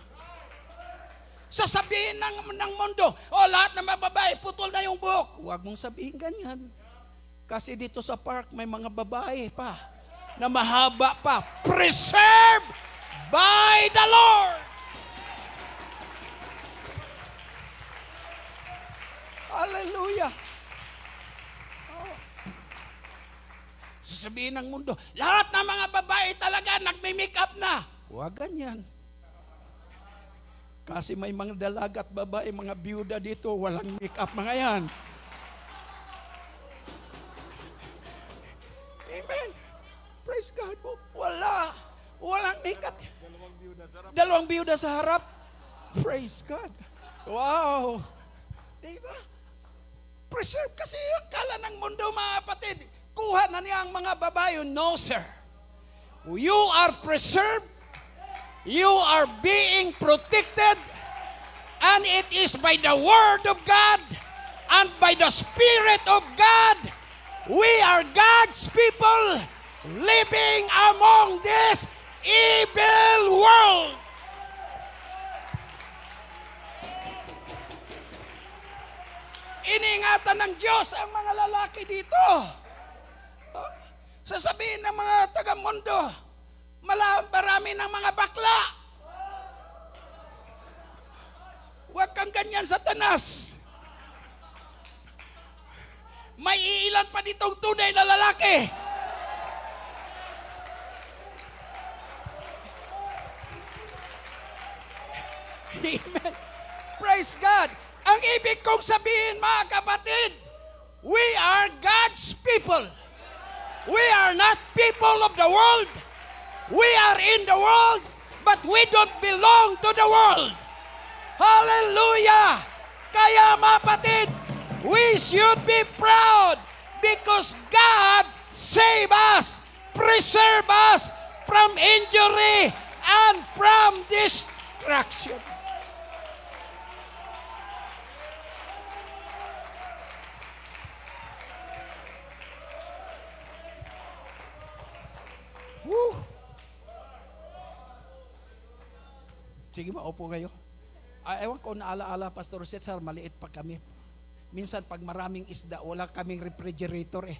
Sasabihin ng mundo, lahat ng mga babae, putol na yung buhok. Huwag mong sabihin ganyan. Kasi dito sa park, may mga babae pa na mahaba pa. Preserved by the Lord. Hallelujah. Sasabihin ng mundo, lahat ng mga babae talaga nagme-makeup na. Huwag ganyan. Kasi may mga dalaga at babae, mga biyuda dito, walang makeup mga yan. Amen. Praise God. Walang makeup. Dalawang biyuda sa harap. Praise God. Wow. Diba? Preserve kasi yung kala ng mundo mga kapatid. Kuha na niya ang mga babae. No, sir. You are preserved. You are being protected. And it is by the Word of God and by the Spirit of God. We are God's people living among this evil world. Iningatan ng Diyos ang mga lalaki dito. Sasabihin ng mga taga-mundo, marami ng mga bakla. Huwag kang ganyan, Satanas. May iilan pa ditong tunay na lalaki. Amen. Praise God. Ang ibig kong sabihin, mga kapatid, we are God's people. We are not people of the world. We are in the world, but we don't belong to the world. Hallelujah! Kaya mga kapatid, we should be proud because God save us, preserve us from injury and from destruction. Woo! Sige, maupo kayo. Ewan ko, naalaala, Pastor Cesar, maliit pa kami. Minsan, pag maraming isda, wala kaming refrigerator eh.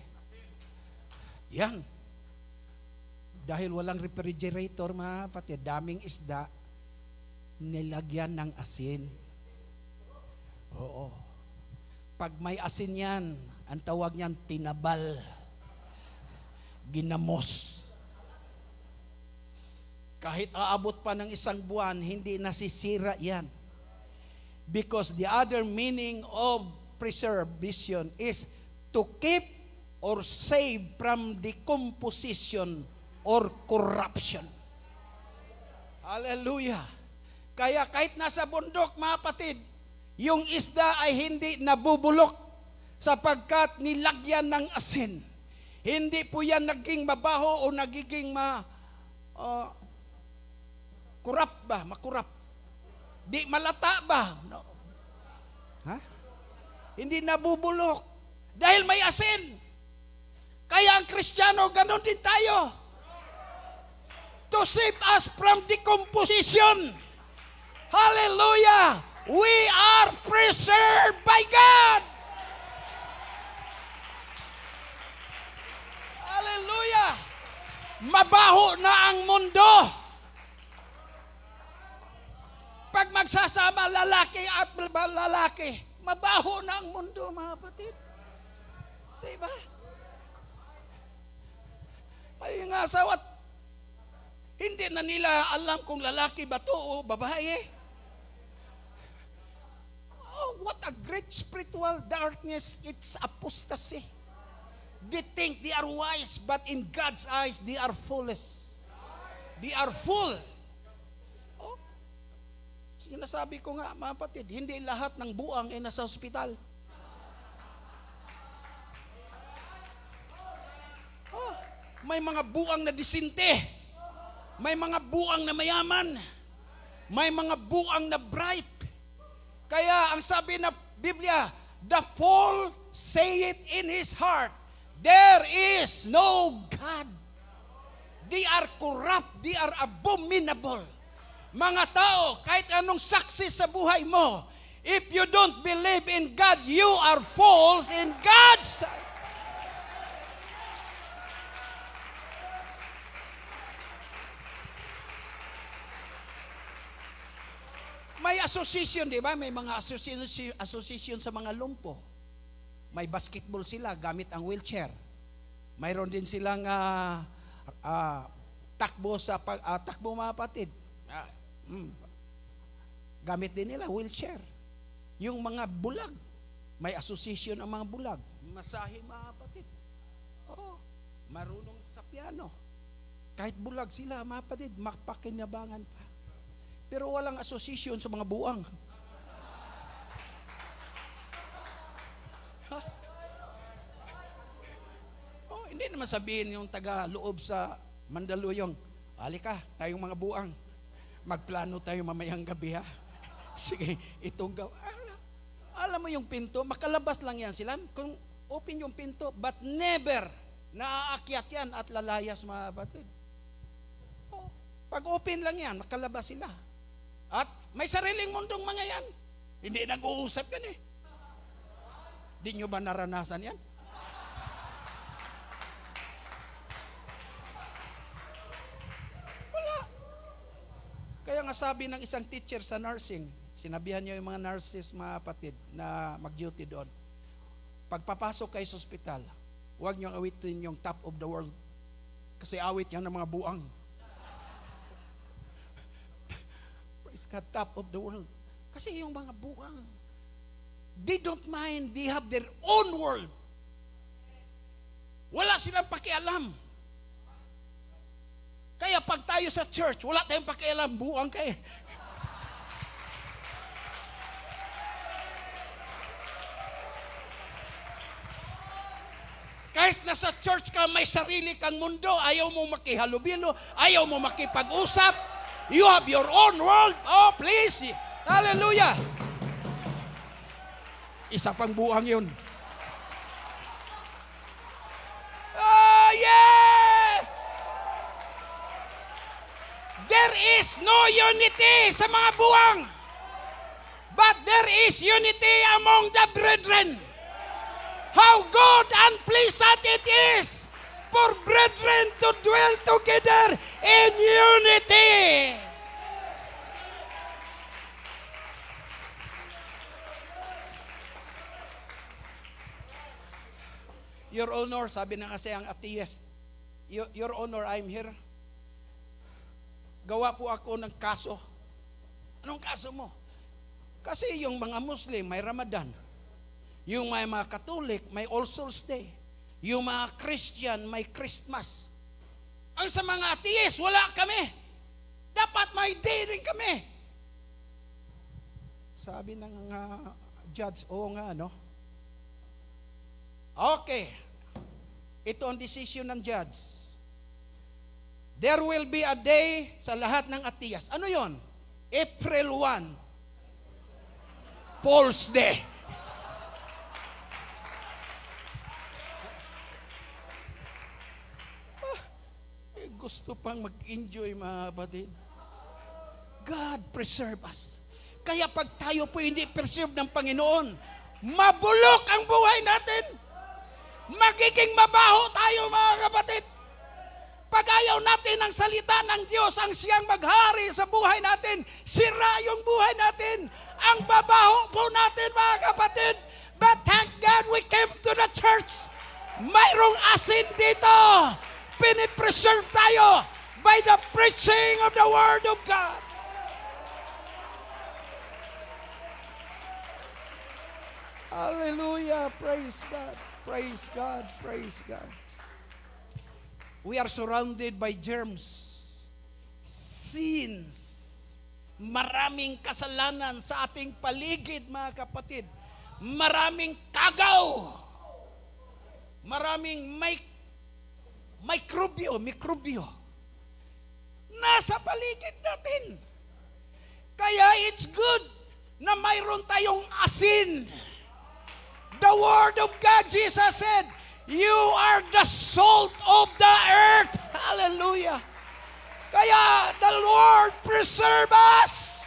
Yan. Dahil walang refrigerator, mga kapatid, daming isda, nilagyan ng asin. Oo. Pag may asin yan, ang tawag niyan, tinabal. ginamos. Kahit aabot pa ng 1 buwan, hindi nasisira yan. Because the other meaning of preservation is to keep or save from decomposition or corruption. Hallelujah. Kaya kahit nasa bundok, mga kapatid, yung isda ay hindi nabubulok sapagkat nilagyan ng asin. Hindi po yan naging mabaho o nagiging makurap. Di malata ba? No. Ha? Hindi nabubulok. Dahil may asin. Kaya ang Kristiyano, ganon din tayo. To save us from decomposition. Hallelujah! We are preserved by God. Hallelujah! Mabaho na ang mundo. Pag magsasama lalaki at lalaki, mabaho na ang mundo, mga kapatid. Diba? May mga asawat, hindi na nila alam kung lalaki ba to o babae. Oh, what a great spiritual darkness. It's apostasy. They think they are wise, but in God's eyes, they are foolish. They are full. Oh, sinasabi ko nga, mga kapatid, hindi lahat ng buang ay nasa ospital. Oh, may mga buang na disinte. May mga buang na mayaman. May mga buang na bright. Kaya ang sabi na Biblia, the fool say it in his heart, there is no God. They are corrupt. They are abominable. Mga tao, kahit anong saksi sa buhay mo, if you don't believe in God, you are false in God's sight. May association, di ba? May mga association sa mga lumpo. May basketball sila gamit ang wheelchair. Mayroon din silang takbo sa takbo, mga kapatid. Gamit din nila wheelchair. Yung mga bulag, may association ang mga bulag. Masahe, mga kapatid. Oh, marunong sa piano. Kahit bulag sila, mga kapatid, makapakinabangan pa. Pero walang association sa mga buang. Oh, hindi naman sabihin yung taga-loob sa Mandaluyong, halika, tayong mga buang. Magplano tayo mamayang gabi, ha? Sige, itong alam mo yung pinto, makalabas lang yan sila. Kung open yung pinto, but never naaakyat yan at lalayas, mga batid. Oh, pag open lang yan, makalabas sila. At may sariling mundong mga yan. Hindi nag-uusap yan eh. Di nyo ba naranasan yan? Wala. Kaya nga sabi ng isang teacher sa nursing, sinabihan niya yung mga nurses, mga kapatid, na mag-duty doon. Pagpapasok kayo sa ospital, huwag niyong awitin yung top of the world. Kasi awit yan ng mga buang. Top of the world. Kasi yung mga buang, they don't mind, they have their own world. Wala silang pakialam. Kaya pag tayo sa church, wala tayong pakialam, buang kayo. Kahit nasa church ka, may sarili kang mundo, ayaw mo makihalubilo, ayaw mo makipag-usap. You have your own world. Oh, please. Hallelujah. Isa pang buang yun. Oh, yes! There is no unity sa mga buang. But there is unity among the brethren. How good and pleasant it is for brethren to dwell together in unity. Your Honor, sabi na kasi ang atheist, Your Honor, I'm here. Gawa po ako ng kaso. Anong kaso mo? Kasi yung mga Muslim may Ramadan. Yung may mga Katolik may All Souls Day. Yung mga Christian may Christmas. Ang sa mga atheist, wala kami. Dapat may day rin kami. Sabi ng judge, oo nga, no? Okay. Ito ang decision ng judge. There will be a day sa lahat ng atheist. Ano yon? April 1. False Day. Gusto pang mag-enjoy, mga kapatid. God preserve us. Kaya pag tayo po hindi preserve ng Panginoon, mabulok ang buhay natin. Magiging mabaho tayo, mga kapatid. Pag ayaw natin ang salita ng Diyos, ang siyang maghari sa buhay natin, sira yung buhay natin. Ang babaho po natin, mga kapatid. But thank God we came to the church. Mayroong asin dito. Pinipreserve tayo by the preaching of the Word of God. Hallelujah. Praise God. Praise God. Praise God. We are surrounded by germs, sins, maraming kasalanan sa ating paligid, mga kapatid. Maraming kagaw, maraming mikrobyo, nasa paligid natin. Kaya it's good na mayroon tayong asin. The Word of God, Jesus said, you are the salt of the earth. Hallelujah. Kaya the Lord preserve us.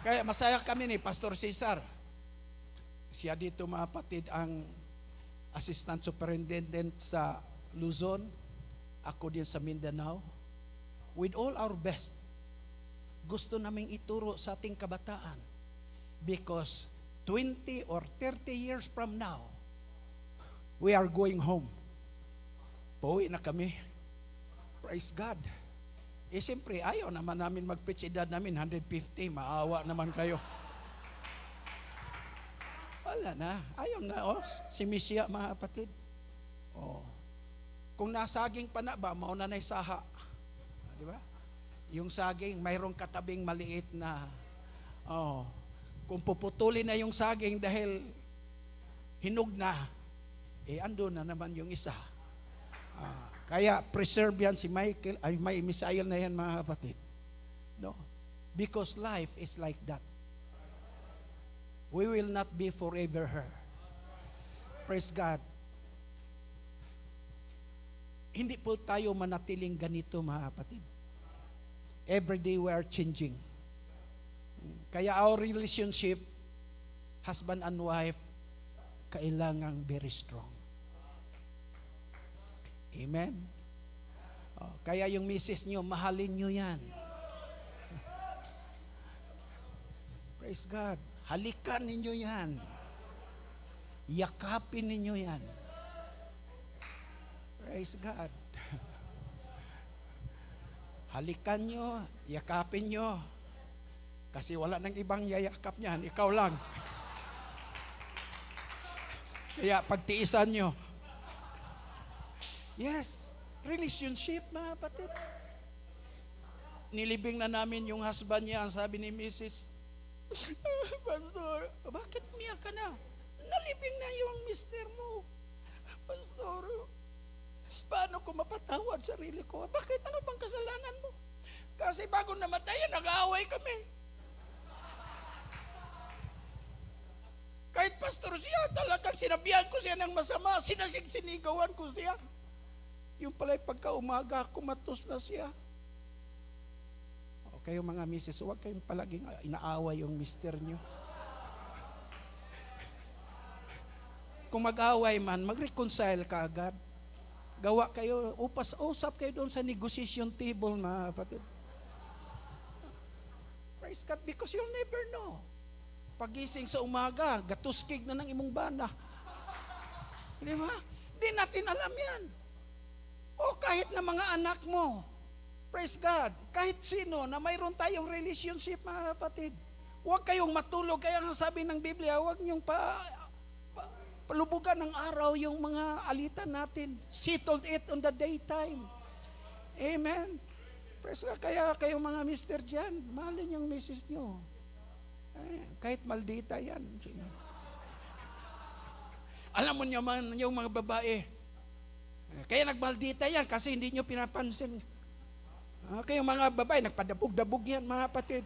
Kaya masaya kami ni Pastor Cesar. Siya dito, mga kapatid, ang Assistant Superintendent sa Luzon. Ako din sa Mindanao. With all our best, gusto naming ituro sa ating kabataan because 20 or 30 years from now, we are going home. Pauwi na kami. Praise God. Siyempre, ayaw naman namin mag-preach, edad namin 150, maawa naman kayo. Wala na. Ayaw na, si Misia, mga kapatid. Kung nasaging pa na ba, mauna na saha. Di ba? Yung saging, mayroong katabing maliit na, kung puputulin na yung saging dahil hinog na, ando na naman yung isa. Kaya preserve yan si Michael, may Misael na yan, mga kapatid. No? Because life is like that. We will not be forever here. Praise God. Hindi po tayo manatiling ganito, mga kapatid. Every day we are changing. Kaya our relationship, husband and wife, kailangang very strong. Amen? Kaya yung misis nyo, mahalin nyo yan. Praise God. Halikan ninyo yan. Yakapin ninyo yan. Praise God. Halikan nyo, yakapin nyo. Kasi wala nang ibang yayakap niyan, ikaw lang. Kaya pagtiisan nyo. Yes, relationship, mga kapatid. Nilibing na namin yung husband niya, ang sabi ni Mrs. Pastor, bakit umiyak ka na? Nalibing na yung mister mo. Pastor, paano ko mapatawad sarili ko? Bakit? Ano bang kasalanan mo? Kasi bago namatay, nag-aaway kami. Kahit pastor siya, talagang sinabihan ko siya ng masama, sinigawan ko siya. Yung pala'y pagka-umaga, kumatos na siya. O kayo mga misis, huwag kayong palaging inaaway yung mister nyo. Kung mag-away man, mag-reconcile ka agad. Gawa kayo, usap kayo doon sa negotiation table, mga kapatid. Praise God, because you'll never know. pagising sa umaga, gatuskig na ng imong bana. Di ba? Di natin alam yan. O kahit na mga anak mo, praise God, kahit sino na mayroon tayong relationship, mga kapatid, huwag kayong matulog. Kaya nga sabi ng Biblia, huwag niyong palubugan ng araw yung mga alitan natin. Settled it on the daytime. Amen. Praise God. Kaya kayong mga mister dyan, mahalin yung misis nyo. Kahit maldita yan. Alam mo niyo man yung mga babae, kaya nagmaldita yan kasi hindi nyo pinapansin. Kayong mga babae, nagpadabog-dabog yan, mga kapatid.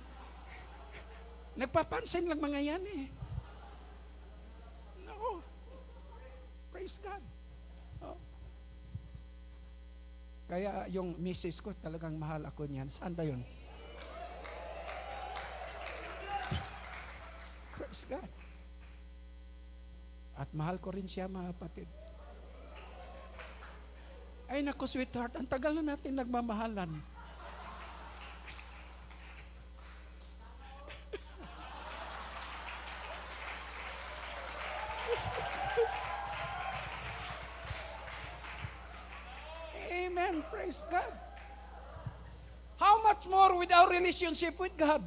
Nagpapansin lang mga yan eh. No. Praise God. Oh. Kaya yung misis ko, talagang mahal ako niyan. Saan ba yun? Praise God. At mahal ko rin siya, mga kapatid. Ay naku, sweetheart, ang tagal na natin nagmamahalan. Amen, praise God. How much more with our relationship with God?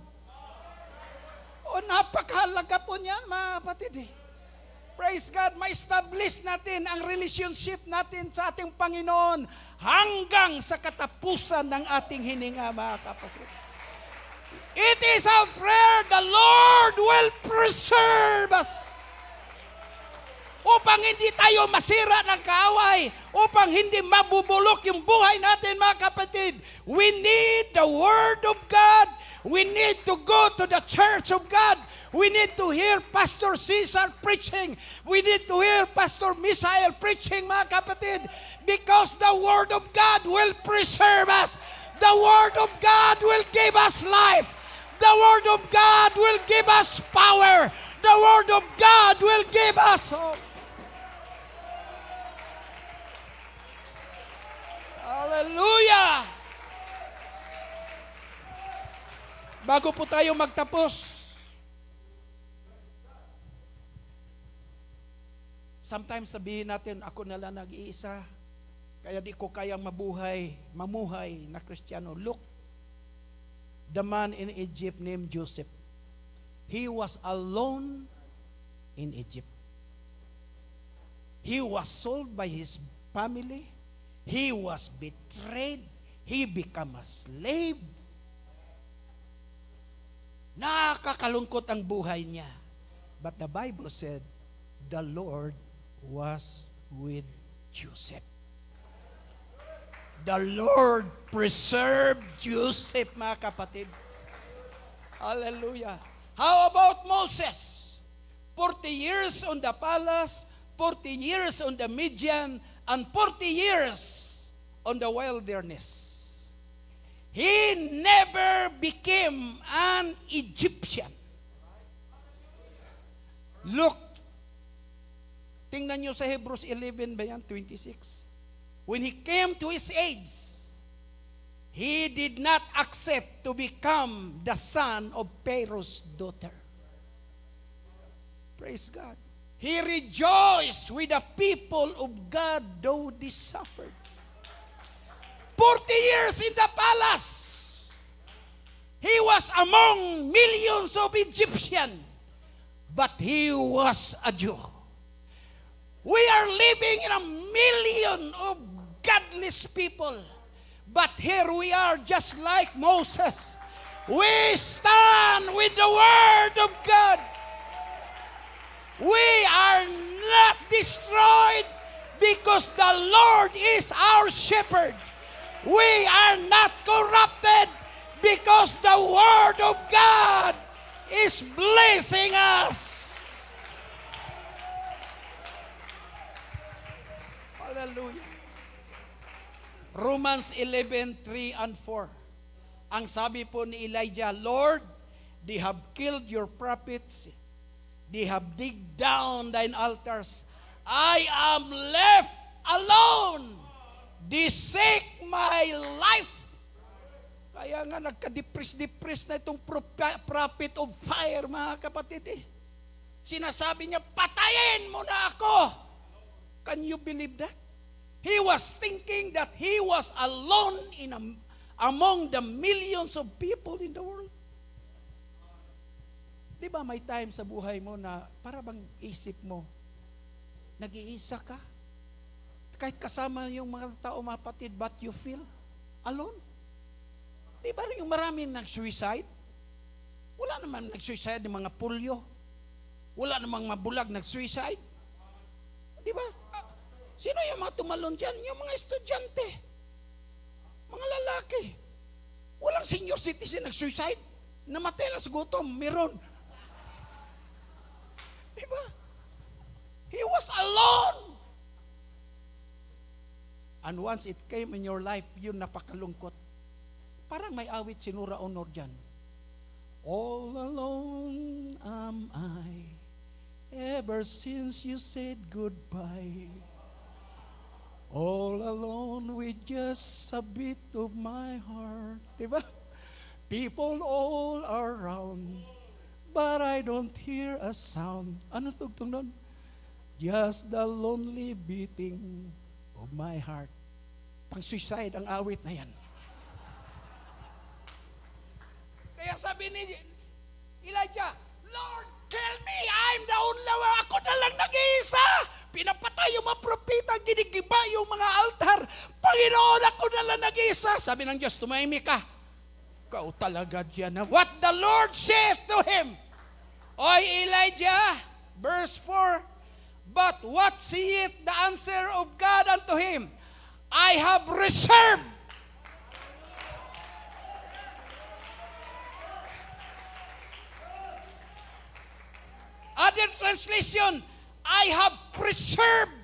O napakahalaga po niyan, mga kapatid eh. Praise God, ma-establish natin ang relationship natin sa ating Panginoon hanggang sa katapusan ng ating hininga, mga kapatid. It is our prayer, the Lord will preserve us. Upang hindi tayo masira ng kaaway, upang hindi mabubulok yung buhay natin, mga kapatid. We need the Word of God. We need to go to the church of God. We need to hear Pastor Cesar preaching. We need to hear Pastor Misael preaching, mga kapatid, because the Word of God will preserve us. The Word of God will give us life. The Word of God will give us power. The Word of God will give us hope. Hallelujah! Bago po tayo magtapos, sometimes sabihin natin, ako na lang nag-iisa, kaya di ko kayang mamuhay na Kristiyano. Look, the man in Egypt named Joseph. He was alone in Egypt. He was sold by his family. He was betrayed. He became a slave. Nakakalungkot ang buhay niya. But the Bible said, the Lord was with Joseph. The Lord preserved Joseph, mga kapatid. Hallelujah. How about Moses? 40 years on the palace, 40 years on the Midian, and 40 years on the wilderness. He never became an Egyptian. Look, tingnan nyo sa Hebrews 11 ba yan? 26. When he came to his age, he did not accept to become the son of Pharaoh's daughter. Praise God. He rejoiced with the people of God though they suffered. 40 years in the palace. He was among millions of Egyptians, but he was a Jew. We are living in a million of godless people, but here we are just like Moses. We stand with the Word of God. We are not destroyed because the Lord is our shepherd. We are not corrupted because the Word of God is blessing us. Hallelujah. Romans 11:3 and 4. Ang sabi po ni Elijah, Lord, they have killed your prophets. They have digged down thine altars. I am left alone. They seek my life. Kaya nga nagka-depress na itong prophet of fire, mga kapatid eh. Sinasabi niya, patayin mo na ako. Can you believe that? He was thinking that he was alone among the millions of people in the world. Di ba may time sa buhay mo na para bang isip mo, nag-iisa ka? Kahit kasama yung mga tao mapatid, but you feel alone? Di ba yung maraming nag-suicide? Wala naman nag-suicide ng mga pulyo. Wala namang mabulag nag-suicide. Di ba? Sino yung mga tumalon dyan? Yung mga estudyante. Mga lalaki. Walang senior citizen nag-suicide. Namatay lang sa gutom. Meron. Di ba? He was alone. And once it came in your life, yun napakalungkot. Parang may awit si Nora Honor dyan. All alone am I, ever since you said goodbye. All alone with just a bit of my heart. Diba? People all around, but I don't hear a sound. Ano tugtong nun? Just the lonely beating of my heart. Pang-suicide ang awit na yan. Kaya sabi ni Elijah, Lord, kill me, I'm the only one. Ako na lang nag-iisa. Pinapatay yung mga propeta, ginigiba yung mga altar. Panginoon, ako na lang nag-iisa. Sabi ng Diyos, tumahimik ka. Ikaw talaga dyan. What the Lord saith to him. Oy Elijah, verse 4, but what seeth the answer of God unto him? I have reserved. Other translation, I have preserved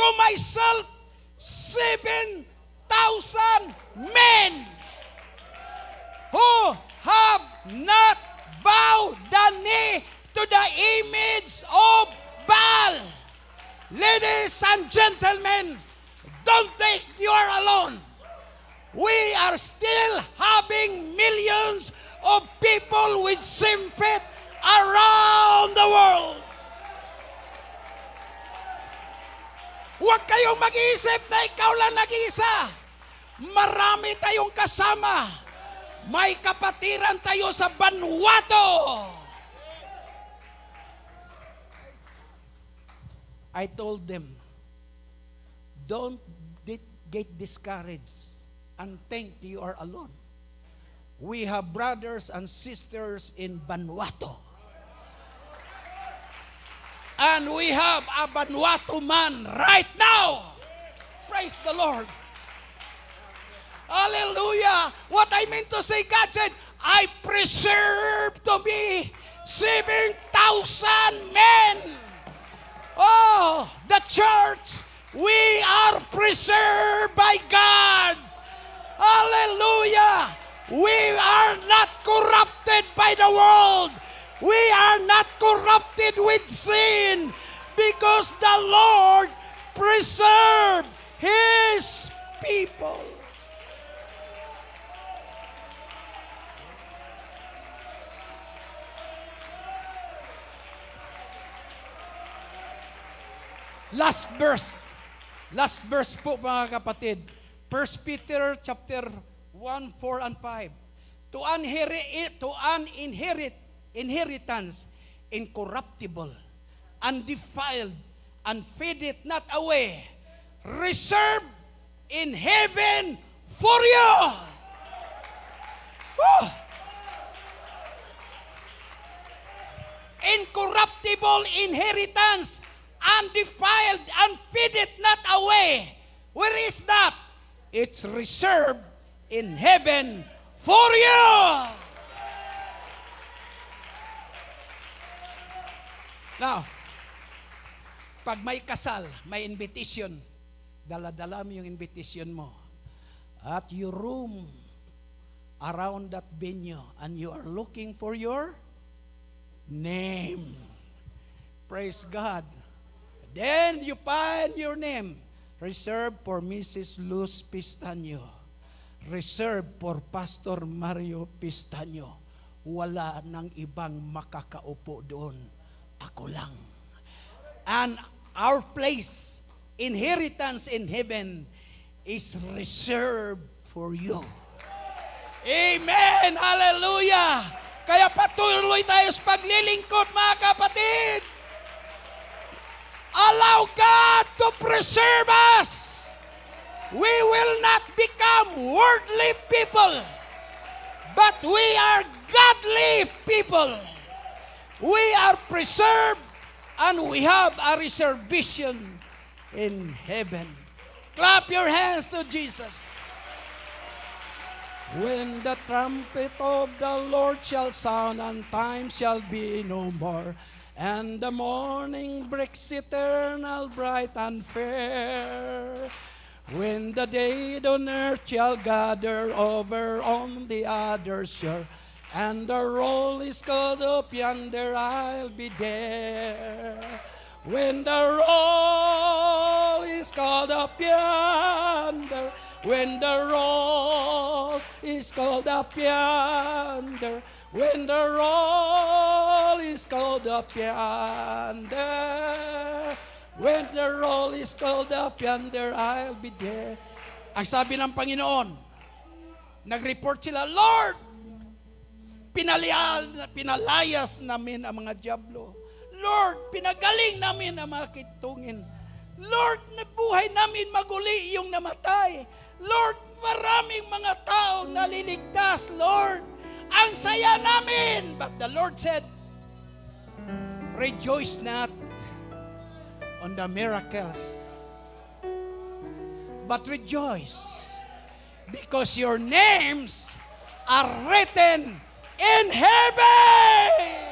to myself 7,000 men who have not bowed the knee to the image of Baal. Ladies and gentlemen, don't think you are alone. We are still having millions of people with same faith around the world. Huwag kayong mag-iisip na ikaw lang nag-iisa. Marami tayong kasama. May kapatiran tayo sa Vanuatu. I told them, don't get discouraged and think you are alone. We have brothers and sisters in Vanuatu. And we have a Vanuatu man right now. Praise the Lord. Hallelujah. What I mean to say, God said, I preserve to me 7,000 men. Oh, the church, we are preserved by God. Hallelujah. We are not corrupted by the world. We are not corrupted with sin because the Lord preserved His people. Last verse po mga kapatid. 1 Peter chapter 1, 4 and 5. To inherit inheritance incorruptible, undefiled, and fadeth not away, reserved in heaven for you. Oh. Incorruptible inheritance, undefiled, and fadeth not away. Where is that? It's reserved in heaven for you. Now, pag may kasal, may invitation, dala-dala mo yung invitation mo. At your room around that venue, and you are looking for your name. Praise God. Then you find your name. Reserved for Mrs. Luz Pistaño. Reserved for Pastor Mario Pistaño. Wala nang ibang makakaupo doon. ako lang. And our place, inheritance in heaven, is reserved for you. Amen! Hallelujah! Kaya patuloy tayo sa paglilingkod, mga kapatid. Allow God to preserve us. We will not become worldly people, but we are godly people. We are preserved and we have a reservation in heaven. Clap your hands to Jesus. When the trumpet of the Lord shall sound, and time shall be no more, and the morning breaks eternal, bright and fair. When the dead on earth shall gather over on the other shore, and the roll is called up yonder, I'll be there. When the roll is called up yonder, when the roll is called up yonder, when the roll is called up yonder, when the roll is called up yonder, I'll be there. Ang sabi ng Panginoon, nag-report sila, Lord, pinalayas namin ang mga diablo. Lord, pinagaling namin ang mga kitungin. Lord, nabuhay namin maguli yung namatay. Lord, maraming mga tao naliligtas, Lord. Ang saya namin. But the Lord said, rejoice not on the miracles, but rejoice because your names are written in heaven.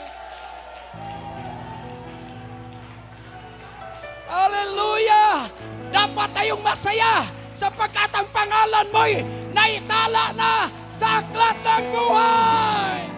Hallelujah! Dapat tayong masaya sapagkat ang pangalan mo'y naitala na sa aklat ng buhay.